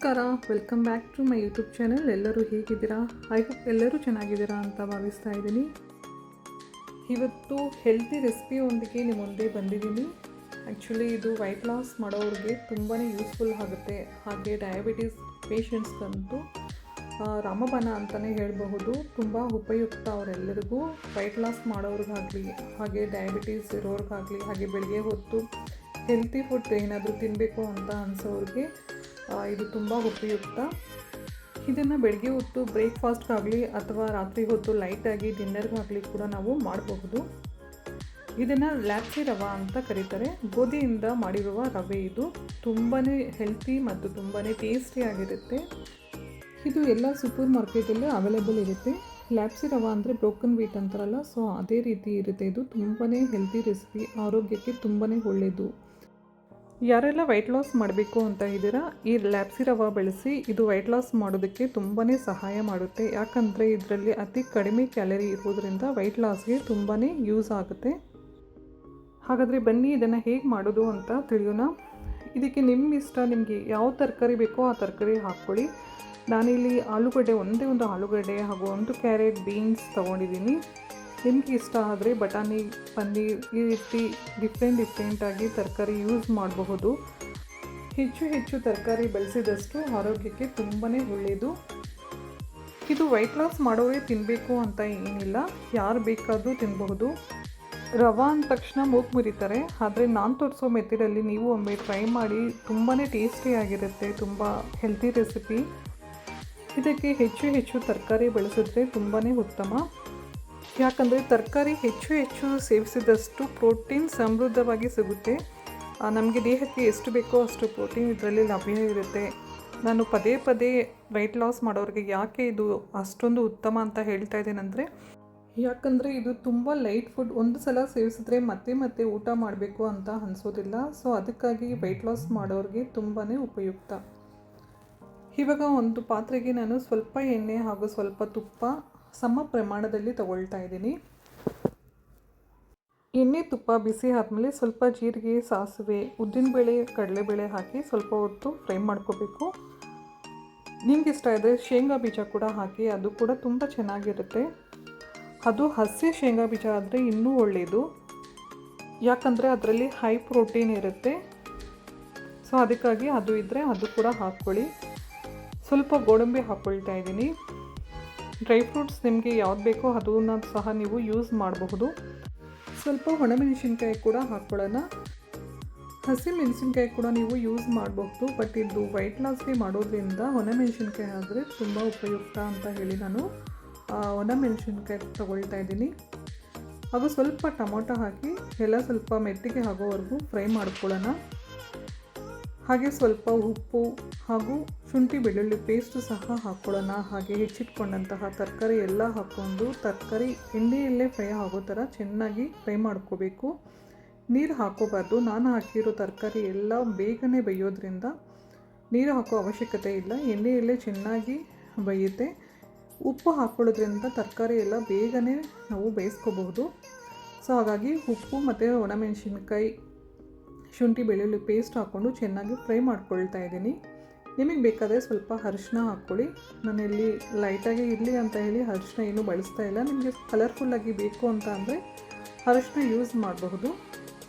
ನಮಸ್ಕಾರ, welcome back to my YouTube channel. ಎಲ್ಲರೂ ಹೇಗಿದ್ದೀರಾ? ಐ ಹೋಪ್ ಎಲ್ಲರೂ ಚೆನ್ನಾಗಿದ್ದೀರಾ ಅಂತ ಭಾವಿಸ್ತಾ ಇದ್ದೀನಿ. ಇವತ್ತು ಹೆಲ್ತಿ ರೆಸಿಪಿಯೊಂದಿಗೆ ನಿಮ್ಮ ಮುಂದೆ ಬಂದಿದ್ದೀನಿ. ಆ್ಯಕ್ಚುಲಿ ಇದು ವೈಟ್ ಲಾಸ್ ಮಾಡೋರಿಗೆ ತುಂಬಾ ಯೂಸ್ಫುಲ್ ಆಗುತ್ತೆ. ಹಾಗೆ ಡಯಾಬಿಟೀಸ್ ಪೇಷಂಟ್ಸ್ಗಂತೂ ರಾಮಬಾಣ ಅಂತಲೇ ಹೇಳಬಹುದು. ತುಂಬ ಉಪಯುಕ್ತ ಅವರೆಲ್ಲರಿಗೂ, ವೈಟ್ ಲಾಸ್ ಮಾಡೋರಿಗಾಗಲಿ, ಹಾಗೆ ಡಯಾಬಿಟೀಸ್ ಇರೋರಿಗಾಗಲಿ, ಹಾಗೆ ಬೆಳಗ್ಗೆ ಹೊತ್ತು ಹೆಲ್ತಿ ಫುಡ್ ಏನಾದರೂ ತಿನ್ನಬೇಕು ಅಂತ ಅನಿಸೋರಿಗೆ ಇದು ತುಂಬ ಉಪಯುಕ್ತ. ಇದನ್ನು ಬೆಳಗ್ಗೆ ಹೊತ್ತು ಬ್ರೇಕ್ಫಾಸ್ಟ್ಗಾಗಲಿ ಅಥವಾ ರಾತ್ರಿ ಹೊತ್ತು ಲೈಟಾಗಿ ಡಿನ್ನರ್ಗಾಗಲಿ ಕೂಡ ನಾವು ಮಾಡಬಹುದು. ಇದನ್ನು ಲ್ಯಾಪ್ಸಿ ರವೆ ಅಂತ ಕರೀತಾರೆ. ಗೋಧಿಯಿಂದ ಮಾಡಿರುವ ರವೆ ಇದು. ತುಂಬಾ ಹೆಲ್ತಿ ಮತ್ತು ತುಂಬಾ ಟೇಸ್ಟಿಯಾಗಿರುತ್ತೆ. ಇದು ಎಲ್ಲ ಸೂಪರ್ ಮಾರ್ಕೆಟಲ್ಲೂ ಅವೈಲೇಬಲ್ ಇರುತ್ತೆ. ಲ್ಯಾಪ್ಸಿ ರವೆ ಅಂದರೆ ಬ್ರೋಕನ್ ವೀಟ್ ಅಂತಾರಲ್ಲ, ಸೊ ಅದೇ ರೀತಿ ಇರುತ್ತೆ. ಇದು ತುಂಬಾ ಹೆಲ್ತಿ ರೆಸಿಪಿ, ಆರೋಗ್ಯಕ್ಕೆ ತುಂಬಾ ಒಳ್ಳೆಯದು. ಯಾರೆಲ್ಲ ವೈಟ್ ಲಾಸ್ ಮಾಡಬೇಕು ಅಂತ ಇದ್ದೀರಾ, ಈ ಲ್ಯಾಪ್ಸಿ ರವೆ ಬಳಸಿ. ಇದು ವೈಟ್ ಲಾಸ್ ಮಾಡೋದಕ್ಕೆ ತುಂಬಾ ಸಹಾಯ ಮಾಡುತ್ತೆ. ಯಾಕಂದರೆ ಇದರಲ್ಲಿ ಅತಿ ಕಡಿಮೆ ಕ್ಯಾಲರಿ ಇರೋದ್ರಿಂದ ವೈಟ್ ಲಾಸ್ಗೆ ತುಂಬಾ ಯೂಸ್ ಆಗುತ್ತೆ. ಹಾಗಾದರೆ ಬನ್ನಿ ಇದನ್ನು ಹೇಗೆ ಮಾಡೋದು ಅಂತ ತಿಳಿಯೋಣ. ಇದಕ್ಕೆ ನಿಮ್ಮ ಇಷ್ಟ, ನಿಮಗೆ ಯಾವ ತರಕಾರಿ ಬೇಕೋ ಆ ತರಕಾರಿ ಹಾಕ್ಕೊಳ್ಳಿ. ನಾನಿಲ್ಲಿ ಆಲೂಗಡ್ಡೆ, ಒಂದೇ ಒಂದು ಆಲೂಗಡ್ಡೆ ಹಾಗೂ ಒಂದು ಕ್ಯಾರೆಟ್, ಬೀನ್ಸ್ ತೊಗೊಂಡಿದ್ದೀನಿ. ನಿಮಗೆ ಇಷ್ಟ ಆದರೆ ಬಟಾಣಿ, ಪನ್ನೀರ್, ಈ ರೀತಿ ಡಿಫ್ರೆಂಟಾಗಿ ತರಕಾರಿ ಯೂಸ್ ಮಾಡಬಹುದು. ಹೆಚ್ಚು ತರಕಾರಿ ಬಳಸಿದಷ್ಟು ಆರೋಗ್ಯಕ್ಕೆ ತುಂಬಾ ಒಳ್ಳೆಯದು. ಇದು ವೈಟ್ ಲಾಸ್ ಮಾಡೋರೇ ತಿನ್ನಬೇಕು ಅಂತ ಏನಿಲ್ಲ, ಯಾರು ಬೇಕಾದರೂ ತಿನ್ನಬಹುದು. ರವೆ ಅಂದ ತಕ್ಷಣ ಮೂಗು ಮುರಿತಾರೆ, ಆದರೆ ನಾನು ತೋರಿಸೋ ಮೆಥಡಲ್ಲಿ ನೀವು ಒಮ್ಮೆ ಟ್ರೈ ಮಾಡಿ. ತುಂಬಾ ಟೇಸ್ಟಿಯಾಗಿರುತ್ತೆ, ತುಂಬ ಹೆಲ್ತಿ ರೆಸಿಪಿ. ಇದಕ್ಕೆ ಹೆಚ್ಚು ತರಕಾರಿ ಬಳಸಿದ್ರೆ ತುಂಬಾ ಉತ್ತಮ. ಯಾಕಂದರೆ ತರಕಾರಿ ಹೆಚ್ಚು ಸೇವಿಸಿದಷ್ಟು ಪ್ರೋಟೀನ್ ಸಮೃದ್ಧವಾಗಿ ಸಿಗುತ್ತೆ. ನಮಗೆ ದೇಹಕ್ಕೆ ಎಷ್ಟು ಬೇಕೋ ಅಷ್ಟು ಪ್ರೋಟೀನ್ ಇದರಲ್ಲಿ ಲಭ್ಯ ಇರುತ್ತೆ. ನಾನು ಪದೇ ವೈಟ್ ಲಾಸ್ ಮಾಡೋರಿಗೆ ಯಾಕೆ ಇದು ಅಷ್ಟೊಂದು ಉತ್ತಮ ಅಂತ ಹೇಳ್ತಾ ಇದ್ದೇನೆಂದರೆ, ಯಾಕಂದರೆ ಇದು ತುಂಬ ಲೈಟ್ ಫುಡ್. ಒಂದು ಸಲ ಸೇವಿಸಿದ್ರೆ ಮತ್ತೆ ಊಟ ಮಾಡಬೇಕು ಅಂತ ಅನಿಸೋದಿಲ್ಲ. ಸೊ ಅದಕ್ಕಾಗಿ ವೈಟ್ ಲಾಸ್ ಮಾಡೋರಿಗೆ ತುಂಬಾ ಉಪಯುಕ್ತ. ಇವಾಗ ಒಂದು ಪಾತ್ರೆಗೆ ನಾನು ಸ್ವಲ್ಪ ಎಣ್ಣೆ ಹಾಗೂ ಸ್ವಲ್ಪ ತುಪ್ಪ ಸಮ ಪ್ರಮಾಣದಲ್ಲಿ ತಗೊಳ್ತಾ ಇದ್ದೀನಿ. ಎಣ್ಣೆ ತುಪ್ಪ ಬಿಸಿ ಆದಮೇಲೆ ಸ್ವಲ್ಪ ಜೀರಿಗೆ, ಸಾಸಿವೆ, ಉದ್ದಿನಬೇಳೆ, ಕಡಲೆಬೇಳೆ ಹಾಕಿ ಸ್ವಲ್ಪ ಹೊತ್ತು ಫ್ರೈ ಮಾಡ್ಕೋಬೇಕು. ನಿಮ್ಗೆ ಇಷ್ಟ ಇದ್ದರೆ ಶೇಂಗಾ ಬೀಜ ಕೂಡ ಹಾಕಿ, ಅದು ಕೂಡ ತುಂಬ ಚೆನ್ನಾಗಿರುತ್ತೆ. ಅದು ಹಸಿ ಶೇಂಗಾ ಬೀಜ ಆದರೆ ಇನ್ನೂ ಒಳ್ಳೆಯದು, ಯಾಕಂದರೆ ಅದರಲ್ಲಿ ಹೈ ಪ್ರೋಟೀನ್ ಇರುತ್ತೆ. ಸೊ ಅದಕ್ಕಾಗಿ ಅದು ಇದ್ದರೆ ಅದು ಕೂಡ ಹಾಕ್ಕೊಳ್ಳಿ. ಸ್ವಲ್ಪ ಗೋಡಂಬಿ ಹಾಕ್ಕೊಳ್ತಾ ಇದ್ದೀನಿ. ಡ್ರೈ ಫ್ರೂಟ್ಸ್ ನಿಮಗೆ ಯಾವ್ದು ಬೇಕೋ ಅದನ್ನು ಸಹ ನೀವು ಯೂಸ್ ಮಾಡಬಹುದು. ಸ್ವಲ್ಪ ಒಣಮೆಣಸಿನ್ಕಾಯಿ ಕೂಡ ಹಾಕ್ಕೊಳ್ಳೋಣ. ಹಸಿ ಮೆಣಸಿನ್ಕಾಯಿ ಕೂಡ ನೀವು ಯೂಸ್ ಮಾಡಬಹುದು, ಬಟ್ ಇದು ವೈಟ್ ಲಾಸ್ಗೆ ಮಾಡೋದ್ರಿಂದ ಒಣಮೆಣಸಿನ್ಕಾಯಿ ಆದರೆ ತುಂಬ ಉಪಯುಕ್ತ ಅಂತ ಹೇಳಿ ನಾನು ಒಣಮೆಣಸಿನ್ಕಾಯಿ ತಗೊಳ್ತಾ ಇದ್ದೀನಿ. ಹಾಗೂ ಸ್ವಲ್ಪ ಟೊಮೊಟೊ ಹಾಕಿ ಎಲ್ಲ ಸ್ವಲ್ಪ ಮೆತ್ತಿಗೆ ಆಗೋವರೆಗೂ ಫ್ರೈ ಮಾಡ್ಕೊಳ್ಳೋಣ. ಹಾಗೆ ಸ್ವಲ್ಪ ಉಪ್ಪು ಹಾಗೂ ಶುಂಠಿ ಬೆಳ್ಳುಳ್ಳಿ ಪೇಸ್ಟು ಸಹ ಹಾಕ್ಕೊಳ್ಳೋಣ. ಹಾಗೆ ಹೆಚ್ಚಿಟ್ಕೊಂಡಂತಹ ತರಕಾರಿ ಎಲ್ಲ ಹಾಕ್ಕೊಂಡು ತರಕಾರಿ ಎಣ್ಣೆಯಲ್ಲೇ ಫ್ರೈ ಆಗೋ ಥರ ಚೆನ್ನಾಗಿ ಫ್ರೈ ಮಾಡ್ಕೋಬೇಕು. ನೀರು ಹಾಕೋಬಾರ್ದು. ನಾನು ಹಾಕಿರೋ ತರಕಾರಿ ಎಲ್ಲ ಬೇಗನೆ ಬೇಯೋದ್ರಿಂದ ನೀರು ಹಾಕೋ ಅವಶ್ಯಕತೆ ಇಲ್ಲ, ಎಣ್ಣೆಯಲ್ಲೇ ಚೆನ್ನಾಗಿ ಬೇಯುತ್ತೆ. ಉಪ್ಪು ಹಾಕ್ಕೊಳ್ಳೋದ್ರಿಂದ ತರಕಾರಿ ಎಲ್ಲ ಬೇಗನೆ ನಾವು ಬೇಯಿಸ್ಕೋಬಹುದು. ಸೊ ಹಾಗಾಗಿ ಉಪ್ಪು ಮತ್ತು ಒಣಮೆಣಸಿನ್ಕಾಯಿ, ಶುಂಠಿ ಬೆಳ್ಳುಳ್ಳಿ ಪೇಸ್ಟ್ ಹಾಕ್ಕೊಂಡು ಚೆನ್ನಾಗಿ ಫ್ರೈ ಮಾಡ್ಕೊಳ್ತಾ ಇದ್ದೀನಿ. ನಿಮಗೆ ಬೇಕಾದರೆ ಸ್ವಲ್ಪ ಅರಿಶಿನ ಹಾಕ್ಕೊಳ್ಳಿ. ನಾನಿಲ್ಲಿ ಲೈಟಾಗಿ ಇರಲಿ ಅಂತ ಹೇಳಿ ಅರಿಶಿನ ಏನೂ ಬಳಸ್ತಾ ಇಲ್ಲ. ನಿಮಗೆ ಕಲರ್ಫುಲ್ಲಾಗಿ ಬೇಕು ಅಂತ ಅಂದರೆ ಅರಿಶಿನ ಯೂಸ್ ಮಾಡಬಹುದು.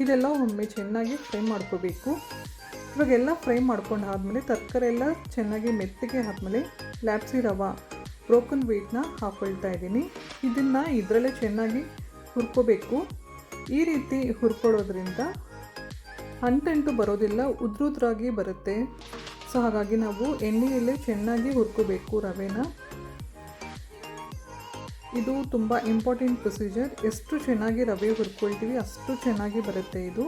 ಇದೆಲ್ಲ ಒಮ್ಮೆ ಚೆನ್ನಾಗಿ ಫ್ರೈ ಮಾಡ್ಕೋಬೇಕು. ಇವಾಗೆಲ್ಲ ಫ್ರೈ ಮಾಡ್ಕೊಂಡು ಆದಮೇಲೆ ತರಕಾರಿ ಎಲ್ಲ ಚೆನ್ನಾಗಿ ಮೆತ್ತಿಗೆ ಆದಮೇಲೆ ಲ್ಯಾಪ್ಸಿ ರವೆ, ಬ್ರೋಕನ್ ವೀಟ್ನ ಹಾಕ್ಕೊಳ್ತಾ ಇದ್ದೀನಿ. ಇದನ್ನು ಇದರಲ್ಲೇ ಚೆನ್ನಾಗಿ ಹುರ್ಕೋಬೇಕು. ಈ ರೀತಿ ಹುರ್ಕೊಳ್ಳೋದ್ರಿಂದ ಅಂಟು ಬರೋದಿಲ್ಲ, ಉದ್ರುದ್ರಾಗಿ ಬರುತ್ತೆ. ಸೊ ಹಾಗಾಗಿ ನಾವು ಎಣ್ಣೆಯಲ್ಲೇ ಚೆನ್ನಾಗಿ ಹುರ್ಕೋಬೇಕು ರವೆನ. ಇದು ತುಂಬ ಇಂಪಾರ್ಟೆಂಟ್ ಪ್ರೊಸೀಜರ್. ಎಷ್ಟು ಚೆನ್ನಾಗಿ ರವೆ ಹುರ್ಕೊಳ್ತೀವಿ ಅಷ್ಟು ಚೆನ್ನಾಗಿ ಬರುತ್ತೆ. ಇದು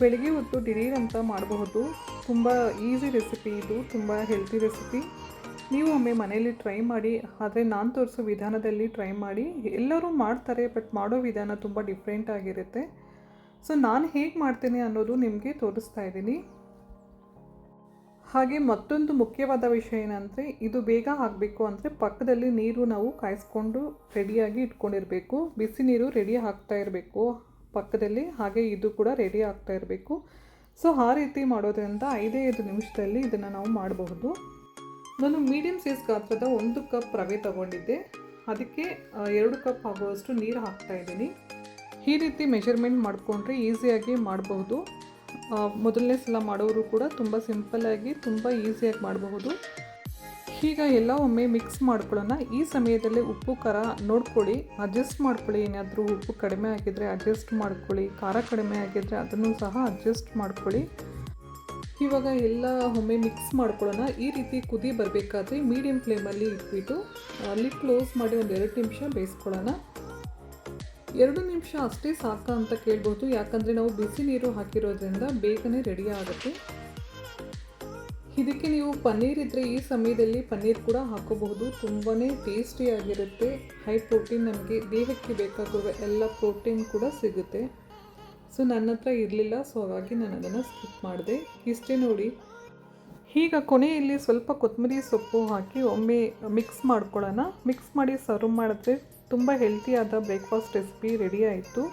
ಬೆಳಗ್ಗೆ ಹೊತ್ತು ದಿಢೀರ್ ಅಂತ ಮಾಡಬಹುದು. ತುಂಬ ಈಸಿ ರೆಸಿಪಿ ಇದು, ತುಂಬ ಹೆಲ್ತಿ ರೆಸಿಪಿ. ನೀವು ಒಮ್ಮೆ ಮನೆಯಲ್ಲಿ ಟ್ರೈ ಮಾಡಿ. ಆದರೆ ನಾನು ತೋರಿಸೋ ವಿಧಾನದಲ್ಲಿ ಟ್ರೈ ಮಾಡಿ. ಎಲ್ಲರೂ ಮಾಡ್ತಾರೆ, ಬಟ್ ಮಾಡೋ ವಿಧಾನ ತುಂಬ ಡಿಫ್ರೆಂಟ್ ಆಗಿರುತ್ತೆ. ಸೊ ನಾನು ಹೇಗೆ ಮಾಡ್ತೀನಿ ಅನ್ನೋದು ನಿಮಗೆ ತೋರಿಸ್ತಾ ಇದ್ದೀನಿ. ಹಾಗೆ ಮತ್ತೊಂದು ಮುಖ್ಯವಾದ ವಿಷಯ ಏನಂದರೆ, ಇದು ಬೇಗ ಆಗಬೇಕು ಅಂದರೆ ಪಕ್ಕದಲ್ಲಿ ನೀರು ನಾವು ಕಾಯಿಸ್ಕೊಂಡು ರೆಡಿಯಾಗಿ ಇಟ್ಕೊಂಡಿರಬೇಕು. ಬಿಸಿ ನೀರು ರೆಡಿ ಆಗ್ತಾ ಇರಬೇಕು ಪಕ್ಕದಲ್ಲಿ. ಹಾಗೆ ಇದು ಕೂಡ ರೆಡಿ ಆಗ್ತಾ ಇರಬೇಕು. ಸೊ ಆ ರೀತಿ ಮಾಡೋದ್ರಿಂದ 5 ನಿಮಿಷದಲ್ಲಿ ಇದನ್ನು ನಾವು ಮಾಡಬಹುದು. ನಾನು ಮೀಡಿಯಮ್ ಸೈಜ್ ಗಾತ್ರದ 1 ಕಪ್ ರವೆ ತಗೊಂಡಿದ್ದೆ. ಅದಕ್ಕೆ 2 ಕಪ್ ಆಗುವಷ್ಟು ನೀರು ಹಾಕ್ತಾಯಿದ್ದೀನಿ. ಈ ರೀತಿ ಮೆಷರ್ಮೆಂಟ್ ಮಾಡಿಕೊಂಡ್ರೆ ಈಸಿಯಾಗಿ ಮಾಡಬಹುದು. ಮೊದಲನೇ ಸಲ ಮಾಡೋರು ಕೂಡ ತುಂಬ ಸಿಂಪಲ್ಲಾಗಿ ತುಂಬ ಈಸಿಯಾಗಿ ಮಾಡಬಹುದು. ಈಗ ಎಲ್ಲ ಒಮ್ಮೆ ಮಿಕ್ಸ್ ಮಾಡ್ಕೊಳ್ಳೋಣ. ಈ ಸಮಯದಲ್ಲಿ ಉಪ್ಪು ಖಾರ ನೋಡ್ಕೊಳ್ಳಿ, ಅಡ್ಜಸ್ಟ್ ಮಾಡ್ಕೊಳ್ಳಿ. ಏನಾದರೂ ಉಪ್ಪು ಕಡಿಮೆ ಆಗಿದ್ದರೆ ಅಡ್ಜಸ್ಟ್ ಮಾಡ್ಕೊಳ್ಳಿ, ಖಾರ ಕಡಿಮೆ ಆಗಿದ್ದರೆ ಅದನ್ನು ಸಹ ಅಡ್ಜಸ್ಟ್ ಮಾಡ್ಕೊಳ್ಳಿ. ಇವಾಗ ಎಲ್ಲ ಒಮ್ಮೆ ಮಿಕ್ಸ್ ಮಾಡ್ಕೊಳ್ಳೋಣ. ಈ ರೀತಿ ಕುದಿ ಬರಬೇಕಾದ್ರೆ ಮೀಡಿಯಮ್ ಫ್ಲೇಮಲ್ಲಿ ಇಟ್ಬಿಟ್ಟು ಲಿಡ್ ಕ್ಲೋಸ್ ಮಾಡಿ ಒಂದು 2 ನಿಮಿಷ ಬೇಯಿಸ್ಕೊಳ್ಳೋಣ. 2 ನಿಮಿಷ ಅಷ್ಟೇ ಸಾಕ ಅಂತ ಕೇಳ್ಬೋದು, ಯಾಕಂದರೆ ನಾವು ಬಿಸಿ ನೀರು ಹಾಕಿರೋದ್ರಿಂದ ಬೇಗನೆ ರೆಡಿ ಆಗುತ್ತೆ. ಇದಕ್ಕೆ ನೀವು ಪನ್ನೀರ್ ಇದ್ದರೆ ಈ ಸಮಯದಲ್ಲಿ ಪನ್ನೀರ್ ಕೂಡ ಹಾಕೋಬಹುದು. ತುಂಬಾ ಟೇಸ್ಟಿಯಾಗಿರುತ್ತೆ. ಹೈ ಪ್ರೋಟೀನ್, ನಮಗೆ ದೇಹಕ್ಕೆ ಬೇಕಾಗುವ ಎಲ್ಲ ಪ್ರೋಟೀನ್ ಕೂಡ ಸಿಗುತ್ತೆ. ಸೊ ನನ್ನ ಹತ್ರ ಇರಲಿಲ್ಲ, ಸೊ ಹಾಗಾಗಿ ನಾನು ಅದನ್ನು ಸ್ಕಿಪ್ ಮಾಡಿದೆ. ಇಷ್ಟೇ ನೋಡಿ. ಈಗ ಕೊನೆಯಲ್ಲಿ ಸ್ವಲ್ಪ ಕೊತ್ತಂಬರಿ ಸೊಪ್ಪು ಹಾಕಿ ಒಮ್ಮೆ ಮಿಕ್ಸ್ ಮಾಡ್ಕೊಳ್ಳೋಣ. ಮಿಕ್ಸ್ ಮಾಡಿ ಸರ್ವ್ ಮಾಡಿದ್ರೆ ತುಂಬ ಹೆಲ್ತಿಯಾದ ಬ್ರೇಕ್ಫಾಸ್ಟ್ ರೆಸಿಪಿ ರೆಡಿ ಆಯಿತು.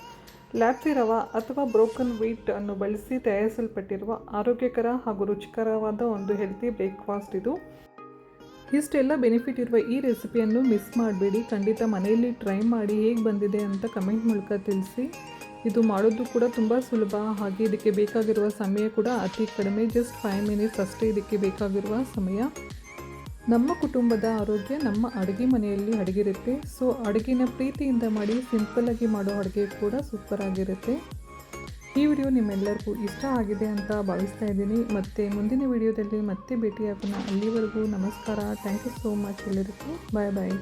ಲ್ಯಾಪ್ಸಿ ರವಾ ಅಥವಾ ಬ್ರೋಕನ್ ವೀಟ್ ಅನ್ನು ಬಳಸಿ ತಯಾರಿಸಲ್ಪಟ್ಟಿರುವ ಆರೋಗ್ಯಕರ ಹಾಗೂ ರುಚಿಕರವಾದ ಒಂದು ಹೆಲ್ತಿ ಬ್ರೇಕ್ಫಾಸ್ಟ್ ಇದು. ಇಷ್ಟೆಲ್ಲ ಬೆನಿಫಿಟ್ ಇರುವ ಈ ರೆಸಿಪಿಯನ್ನು ಮಿಸ್ ಮಾಡಬೇಡಿ. ಖಂಡಿತ ಮನೆಯಲ್ಲಿ ಟ್ರೈ ಮಾಡಿ ಹೇಗೆ ಬಂದಿದೆ ಅಂತ ಕಮೆಂಟ್ ಮೂಲಕ ತಿಳಿಸಿ. ಇದು ಮಾಡೋದು ಕೂಡ ತುಂಬ ಸುಲಭ, ಹಾಗೆ ಇದಕ್ಕೆ ಬೇಕಾಗಿರುವ ಸಮಯ ಕೂಡ ಅತಿ ಕಡಿಮೆ, ಜಸ್ಟ್ 5 ಮಿನಿಟ್ಸ್ ಅಷ್ಟೇ ಇದಕ್ಕೆ ಬೇಕಾಗಿರುವ ಸಮಯ. ನಮ್ಮ ಕುಟುಂಬದ ಆರೋಗ್ಯ ನಮ್ಮ ಅಡುಗೆ ಮನೆಯಲ್ಲಿ ಅಡಗಿರುತ್ತೆ. ಸೊ ಅಡುಗೆನ ಪ್ರೀತಿಯಿಂದ ಮಾಡಿ, ಸಿಂಪಲ್ಲಾಗಿ ಮಾಡೋ ಅಡುಗೆ ಕೂಡ ಸೂಪರ್ ಆಗಿರುತ್ತೆ. ಈ ವಿಡಿಯೋ ನಿಮ್ಮೆಲ್ಲರಿಗೂ ಇಷ್ಟ ಆಗಿದೆ ಅಂತ ಭಾವಿಸ್ತಾ ಇದ್ದೀನಿ. ಮತ್ತು ಮುಂದಿನ ವಿಡಿಯೋದಲ್ಲಿ ಮತ್ತೆ ಭೇಟಿಯಾಗೋಣ. ಅಲ್ಲಿವರೆಗೂ ನಮಸ್ಕಾರ. ಥ್ಯಾಂಕ್ ಯು ಸೋ ಮಚ್ ಎಲ್ಲರಿಗೂ. ಬಾಯ್ ಬಾಯ್.